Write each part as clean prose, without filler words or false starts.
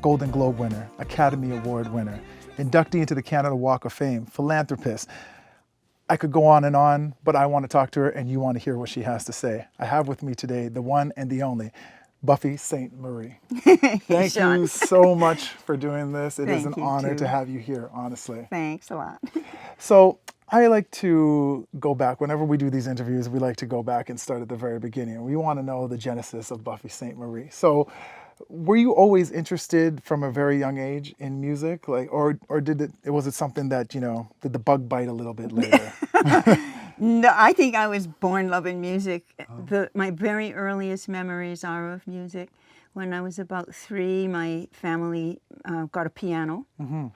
Golden Globe winner, Academy Award winner, inductee into the Canada Walk of Fame, philanthropist. I could go on, but I want to talk to her and you want to hear what she has to say. I have with me today the one and the only Buffy Sainte-Marie. Thank you so much for doing this. It is an honor to have you here, honestly. Thanks a lot. So I like to go back. Whenever we do these interviews, we like to go back and start at the very beginning. We want to know the genesis of Buffy Sainte-Marie. So were you always interested from a very young age in music? Or was it something that, did the bug bite a little bit later? No, I think I was born loving music. My very earliest memories are of music. When I was about 3, my family got a piano, an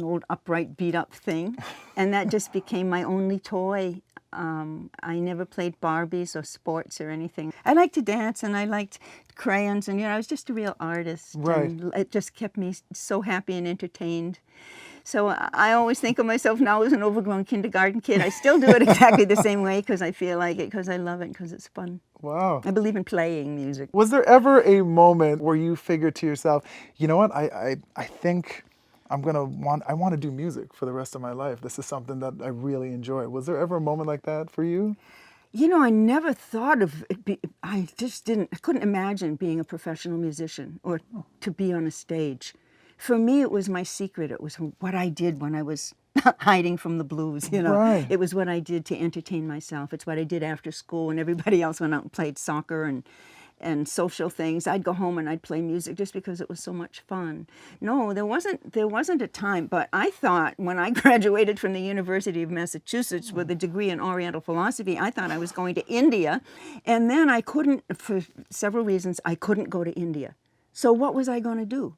old upright beat-up thing, and that just became my only toy. I never played Barbies or sports or anything. I liked to dance and I liked crayons, and I was just a real artist. Right. And it just kept me so happy and entertained. So I always think of myself now as an overgrown kindergarten kid. I still do it exactly the same way because I feel like it, because I love it, because it's fun. Wow. I believe in playing music. Was there ever a moment where you figured to yourself, you know what, I think I want to do music for the rest of my life. This is something that I really enjoy. Was there ever a moment like that for you? I never thought of it. I couldn't imagine being a professional musician or to be on a stage. For me, it was my secret. It was what I did when I was hiding from the blues, Right. It was what I did to entertain myself. It's what I did after school when everybody else went out and played soccer and social things. I'd go home and I'd play music just because it was so much fun. No, there wasn't a time, but I thought when I graduated from the University of Massachusetts with a degree in Oriental philosophy, I thought I was going to India, and then I couldn't, for several reasons, I couldn't go to India. So what was I going to do?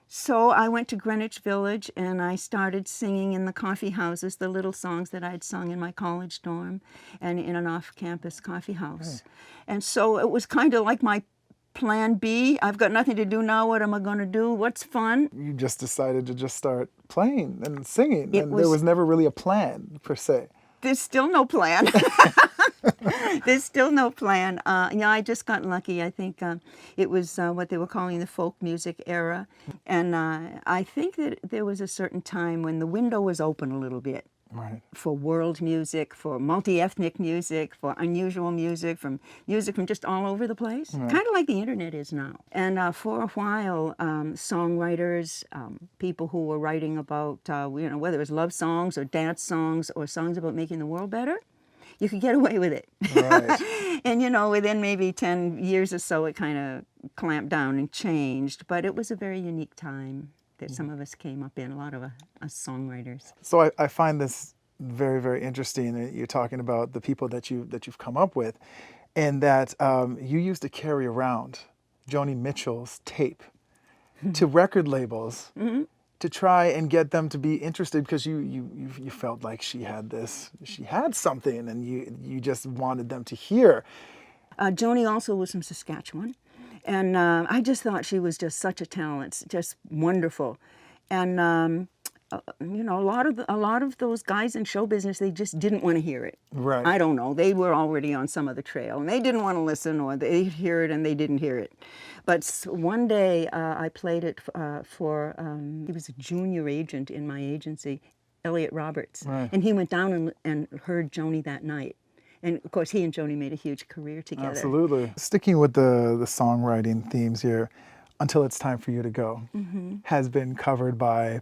So I went to Greenwich Village and I started singing in the coffee houses, the little songs that I'd sung in my college dorm and in an off-campus coffee house. Right. And so it was kind of like my plan B. I've got nothing to do now. What am I going to do? What's fun? You just decided to just start playing and singing. There was never really a plan, per se. There's still no plan. There's still no plan. I just got lucky. I think it was what they were calling the folk music era. And I think that there was a certain time when the window was open a little bit. Right. For world music, for multi-ethnic music, for unusual music, from just all over the place. Right. Kind of like the internet is now. And for a while, songwriters, people who were writing about, whether it was love songs or dance songs or songs about making the world better, you could get away with it. Right. And, within maybe 10 years or so, it kind of clamped down and changed. But it was a very unique time that some of us came up in, a lot of us songwriters. So I find this very, very interesting. You're talking about the people that you've come up with, and that you used to carry around Joni Mitchell's tape to record labels to try and get them to be interested, because you felt like she had something, and you just wanted them to hear. Joni also was from Saskatchewan. And I just thought she was just such a talent, just wonderful. And a lot of those guys in show business, they just didn't want to hear it. Right. I don't know. They were already on some of the trail, and they didn't want to listen, or they'd hear it and they didn't hear it. But one day I played it for he was a junior agent in my agency, Elliot Roberts, right. And he went down and heard Joni that night. And, of course, he and Joni made a huge career together. Absolutely. Sticking with the songwriting themes here, Until It's Time for You to Go has been covered by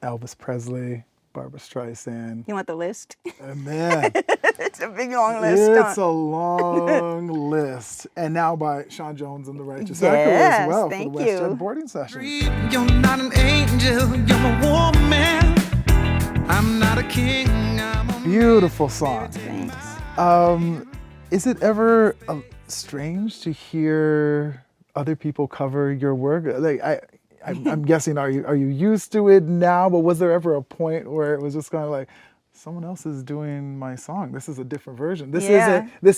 Elvis Presley, Barbra Streisand. You want the list? Man. It's a big, long list. It's a long list. And now by Sean Jones and the Righteous Echo as well, for the WestJet boarding session. You're not an angel, you're a woman. I'm not a king, I'm a Beautiful song. Thanks. Is it ever strange to hear other people cover your work? Like I'm guessing, are you used to it now? But was there ever a point where it was just kind of like, someone else is doing my song? This is a different version. This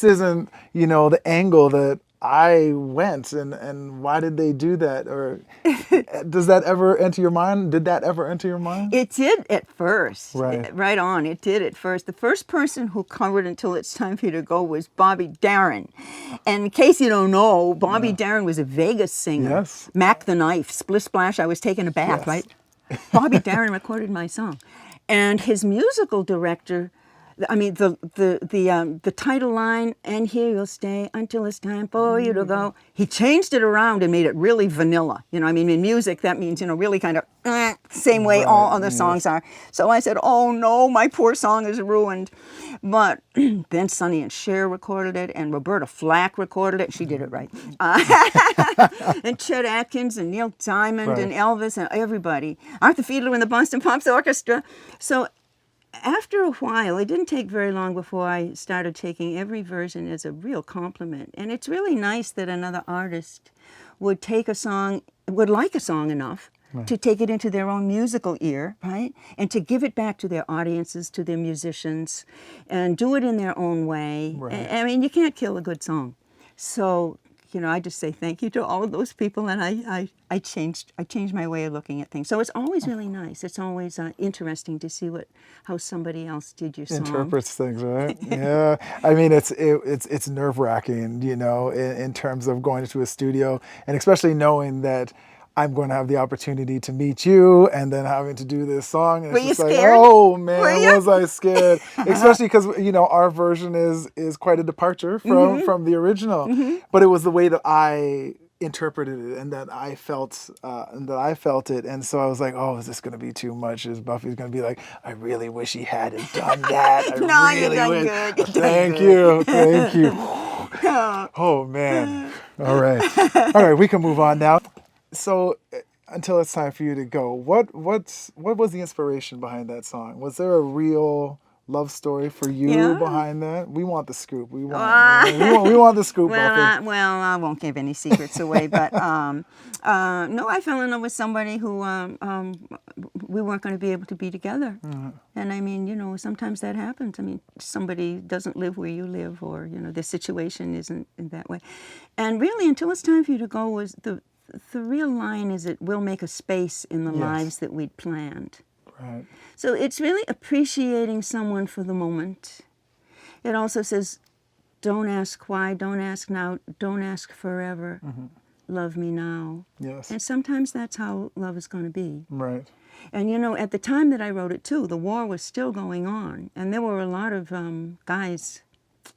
isn't the angle that I went, and why did they do that? Or does that ever enter your mind? Did that ever enter your mind? It did at first. Right. Right on. It did at first. The first person who covered Until It's Time for You to Go was Bobby Darin. And in case you don't know, Bobby Darin was a Vegas singer. Yes. Mac the Knife, Splish Splash, I Was Taking a Bath, Yes. right? Bobby Darin recorded my song. And his musical director, I mean, the title line, "And here you'll stay until it's time for you to go," he changed it around and made it really vanilla. You know, I mean, in music, that means, you know, really kind of same way all other songs are. So I said, oh no, my poor song is ruined. But then Sonny and Cher recorded it, and Roberta Flack recorded it. She did it right. And Chet Atkins and Neil Diamond and Elvis and everybody. Arthur Fiedler and the Boston Pops Orchestra. So after a while, it didn't take very long before I started taking every version as a real compliment. And it's really nice that another artist would take a song, would like a song enough to take it into their own musical ear, right? And to give it back to their audiences, to their musicians, and do it in their own way. Right. I mean, you can't kill a good song. So, you know, I just say thank you to all of those people, and I changed my way of looking at things. So it's always really nice. It's always interesting to see how somebody else did your song. Interprets things, right? Yeah. I mean, it's nerve-wracking, you know, in terms of going into a studio, and especially knowing that I'm going to have the opportunity to meet you, and then having to do this song. And Were it's you just like, scared? oh man, Were you? was I scared? Especially because, you know, our version is quite a departure from the original. But it was the way that I interpreted it and that I felt it. And so I was like, oh, is this going to be too much? Is Buffy's going to be like, I really wish he hadn't done that. No, I you really done wish. good. You done Thank good. you. Oh man. All right, we can move on now. So, until it's time for you to go, what was the inspiration behind that song? Was there a real love story for you behind that? We want the scoop. We want the scoop, Buffy. I won't give any secrets away, but no, I fell in love with somebody who we weren't going to be able to be together. And I mean, you know, sometimes that happens. I mean, somebody doesn't live where you live, or, you know, the situation isn't in that way. And really, Until It's Time for You to Go was the real line is it will make a space in the lives that we'd planned. Right. So it's really appreciating someone for the moment. It also says, don't ask why, don't ask now, don't ask forever. Love me now. Yes. And sometimes that's how love is going to be. Right. And you know, at the time that I wrote it too, the war was still going on, and there were a lot of guys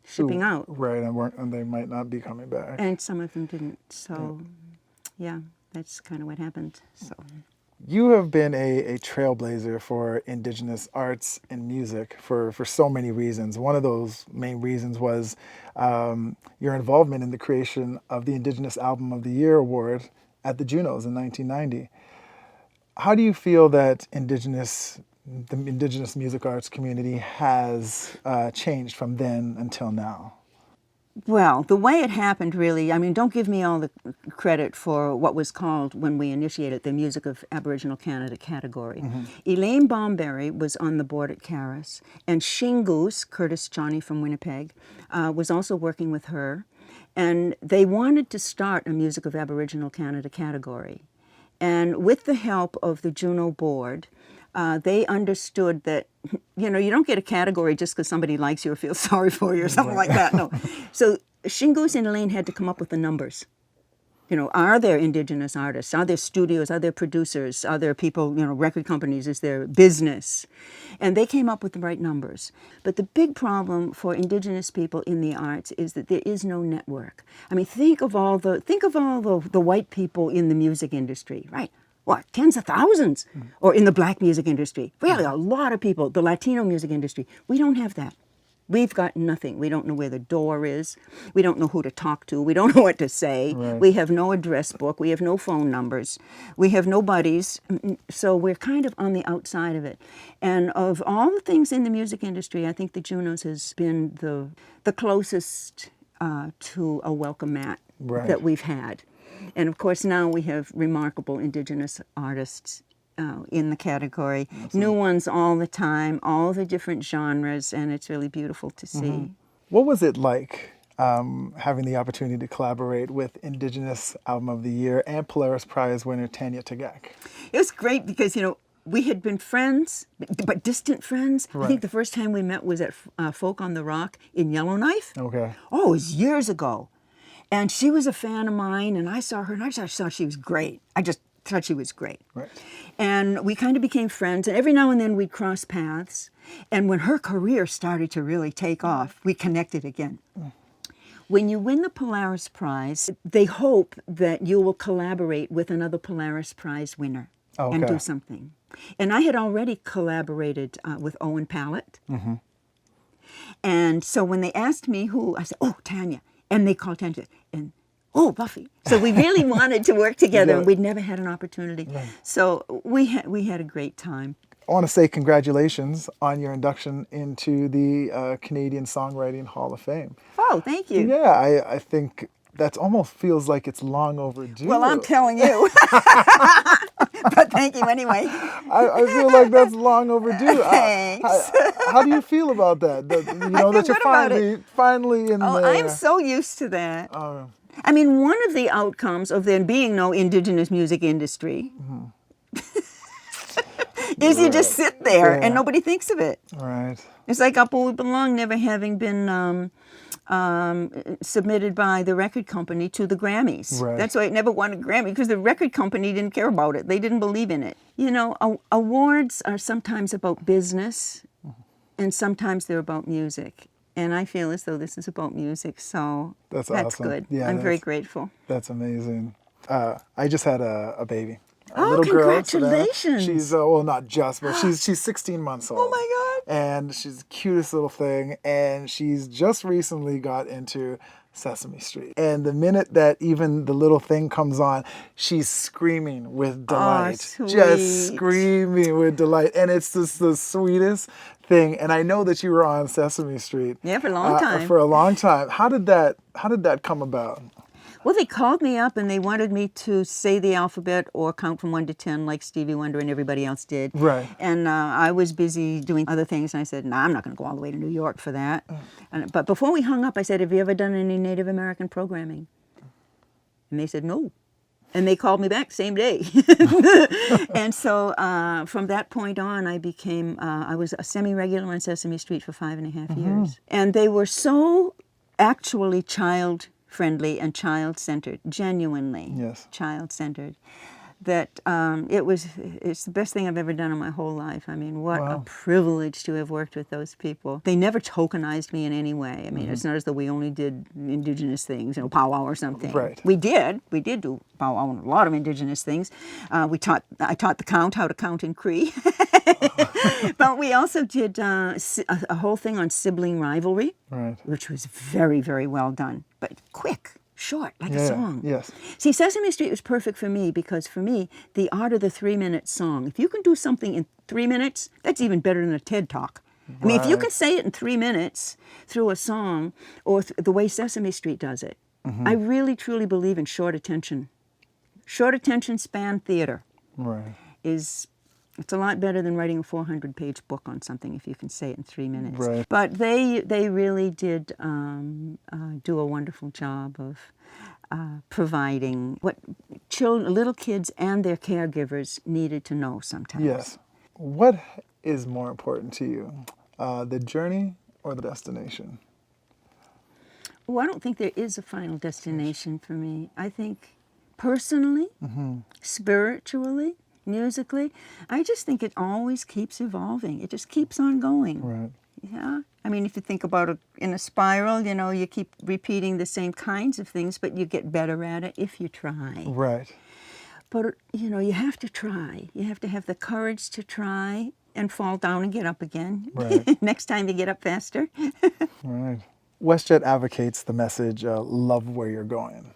shipping out. Right, and they might not be coming back. And some of them didn't. So, yeah, that's kind of what happened. So. You have been a trailblazer for Indigenous arts and music for so many reasons. One of those main reasons was your involvement in the creation of the Indigenous Album of the Year award at the Junos in 1990. How do you feel that the Indigenous music arts community has changed from then until now? Well, the way it happened, really, I mean, don't give me all the credit for what was called, when we initiated, the Music of Aboriginal Canada category. Elaine Bomberry was on the board at Caris, and Shingoose, Curtis Johnny from Winnipeg, was also working with her. And they wanted to start a Music of Aboriginal Canada category. And with the help of the Juno board, they understood that, you know, you don't get a category just because somebody likes you or feels sorry for you or something like that. No. So Shingoose and Elaine had to come up with the numbers. You know, are there Indigenous artists? Are there studios? Are there producers? Are there people, you know, record companies? Is there business? And they came up with the right numbers. But the big problem for Indigenous people in the arts is that there is no network. I mean, think of all the white people in the music industry, right? What, tens of thousands? Or in the black music industry. Really, a lot of people. The Latino music industry. We don't have that. We've got nothing. We don't know where the door is. We don't know who to talk to. We don't know what to say. Right. We have no address book. We have no phone numbers. We have no buddies. So we're kind of on the outside of it. And of all the things in the music industry, I think the Junos has been the closest to a welcome mat that we've had. And of course, now we have remarkable Indigenous artists in the category. Absolutely. New ones all the time, all the different genres, and it's really beautiful to see. What was it like having the opportunity to collaborate with Indigenous Album of the Year and Polaris Prize winner Tanya Tagaq. It was great because, we had been friends, but distant friends. I think the first time we met was at Folk on the Rock in Yellowknife. Okay. Oh, it was years ago. And she was a fan of mine, and I saw her, and I just thought she was great. I just thought she was great. Right. And we kind of became friends, and every now and then we'd cross paths. And when her career started to really take off, we connected again. When you win the Polaris Prize, they hope that you will collaborate with another Polaris Prize winner and do something. And I had already collaborated with Owen Pallett. Mm-hmm. And so when they asked me who, I said, oh, Tanya. And they called Tanya, and oh, Buffy. So we really wanted to work together, and we'd never had an opportunity. Right. So we had a great time. I want to say congratulations on your induction into the Canadian Songwriting Hall of Fame. Oh, thank you. Yeah, I think that almost feels like it's long overdue. Well, I'm telling you. But thank you anyway. I feel like that's long overdue. Thanks. How do you feel about that? That you're finally in there. I'm so used to that. I mean, one of the outcomes of there being no Indigenous music industry is you just sit there and nobody thinks of it. Right. It's like Up Where We Belong never having been submitted by the record company to the Grammys. Right. That's why it never won a Grammy, because the record company didn't care about it. They didn't believe in it. Awards are sometimes about business, and sometimes they're about music. And I feel as though this is about music, so that's awesome. Good. Yeah, I'm very grateful. That's amazing. I just had a baby. Oh, little congratulations. Girl, she's, well, not just, but she's 16 months old. Oh, my God. And she's the cutest little thing. And she's just recently got into Sesame Street. And the minute that even the little thing comes on, she's screaming with delight. Oh, just screaming with delight. And it's just the sweetest thing. And I know that you were on Sesame Street. Yeah, for a long time. For a long time. How did that come about? Well, they called me up and they wanted me to say the alphabet or count from 1 to 10 like Stevie Wonder and everybody else did. Right. And I was busy doing other things, and I said, no, I'm not going to go all the way to New York for that. But before we hung up, I said, have you ever done any Native American programming? And they said, no. And they called me back same day. And so from that point on, I was a semi-regular on Sesame Street for 5.5 years. And they were so actually child-friendly and child-centered, genuinely child-centered, that it's the best thing I've ever done in my whole life. I mean, what a privilege to have worked with those people. They never tokenized me in any way. I mean, it's not as though we only did Indigenous things, powwow or something. Right. We did do powwow and a lot of Indigenous things. I taught the count, how to count in Cree. But we also did a whole thing on sibling rivalry, which was very, very well done, but quick. Short, like a song. Yes. See, Sesame Street was perfect for me because for me, the art of the 3-minute song, if you can do something in 3 minutes, that's even better than a TED Talk. I mean, if you can say it in 3 minutes through a song or the way Sesame Street does it, I really, truly believe in short attention. Short attention span theater it's a lot better than writing a 400-page book on something if you can say it in 3 minutes. Right. But they really did do a wonderful job of providing what little kids and their caregivers needed to know sometimes. Yes. What is more important to you, the journey or the destination? Well, I don't think there is a final destination for me. I think personally, spiritually, musically, I just think it always keeps evolving. It just keeps on going. Right. Yeah. I mean, if you think about it in a spiral, you keep repeating the same kinds of things, but you get better at it if you try. Right. But, you have to try. You have to have the courage to try and fall down and get up again. Right. Next time you get up faster. Right. WestJet advocates the message, love where you're going.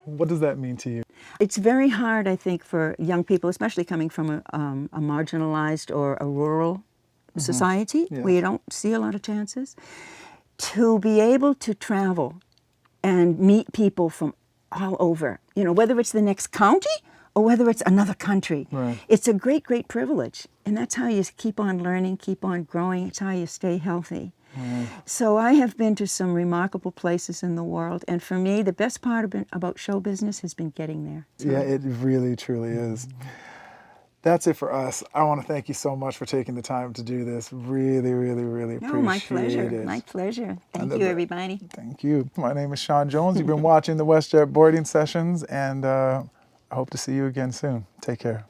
What does that mean to you? It's very hard, I think, for young people, especially coming from a marginalized or a rural society where you don't see a lot of chances, to be able to travel and meet people from all over, whether it's the next county or whether it's another country. Right. It's a great, great privilege. And that's how you keep on learning, keep on growing. It's how you stay healthy. So I have been to some remarkable places in the world, and for me, the best part about show business has been getting there. So, Yeah, it really, truly is. That's it for us. I want to thank you so much for taking the time to do this. Really, really, really appreciate no, my pleasure. it. My pleasure. Thank And you, everybody. Thank you. My name is Sean Jones. You've been watching the WestJet boarding sessions, and I hope to see you again soon. Take care.